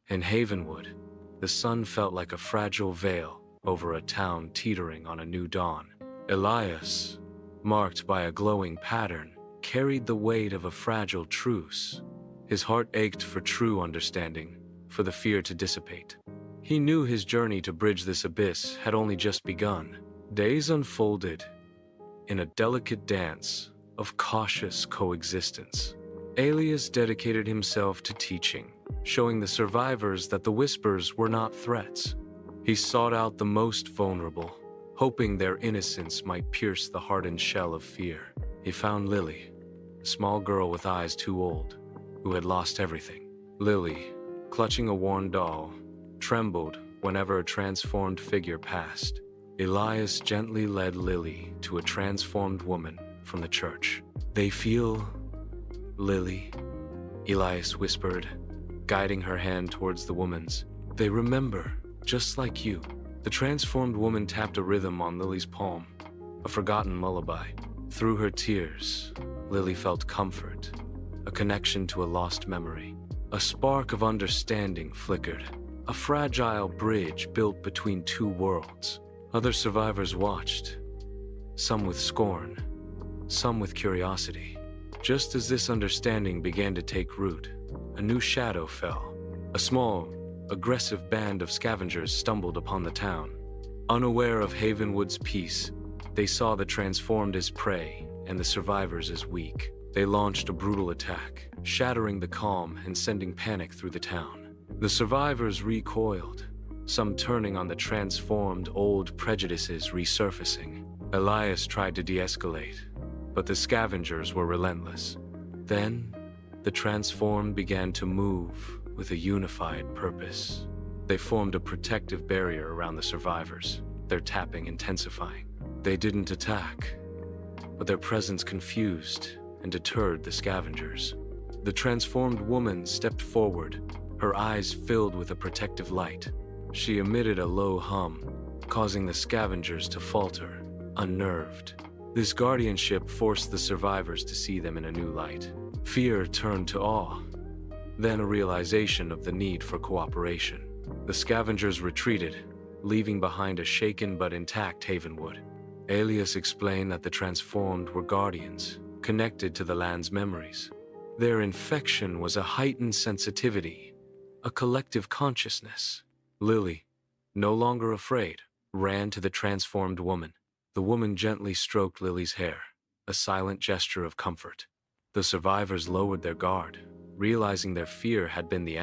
In Havenwood, the sun felt like a fragile veil over a town teetering on a new dawn. Elias, marked by a glowing pattern, carried the weight of a fragile truce. His heart ached for true understanding, for the fear to dissipate. He knew his journey to bridge this abyss had only just begun. Days unfolded in a delicate dance of cautious coexistence. Elias dedicated himself to teaching, showing the survivors that the whispers were not threats. He sought out the most vulnerable, hoping their innocence might pierce the hardened shell of fear. He found Lily, a small girl with eyes too old, who had lost everything. Lily, clutching a worn doll, trembled whenever a transformed figure passed. Elias gently led Lily to a transformed woman from the church. "They feel, Lily," Elias whispered, guiding her hand towards the woman's. "They remember, just like you." The transformed woman tapped a rhythm on Lily's palm, a forgotten lullaby. Through her tears, Lily felt comfort, a connection to a lost memory. A spark of understanding flickered, a fragile bridge built between two worlds. Other survivors watched, some with scorn, some with curiosity. Just as this understanding began to take root, a new shadow fell. A small, aggressive band of scavengers stumbled upon the town. Unaware of Havenwood's peace, they saw the transformed as prey and the survivors as weak. They launched a brutal attack, shattering the calm and sending panic through the town. The survivors recoiled, some turning on the transformed, old prejudices resurfacing. Elias tried to de-escalate, but the scavengers were relentless. Then, the transformed began to move with a unified purpose. They formed a protective barrier around the survivors, their tapping intensifying. They didn't attack, but their presence confused and deterred the scavengers. The transformed woman stepped forward, her eyes filled with a protective light. She emitted a low hum, causing the scavengers to falter, unnerved. This guardianship forced the survivors to see them in a new light. Fear turned to awe, then a realization of the need for cooperation. The scavengers retreated, leaving behind a shaken but intact Havenwood. Elias explained that the transformed were guardians, connected to the land's memories. Their infection was a heightened sensitivity, a collective consciousness. Lily, no longer afraid, ran to the transformed woman. The woman gently stroked Lily's hair, a silent gesture of comfort. The survivors lowered their guard, realizing their fear had been the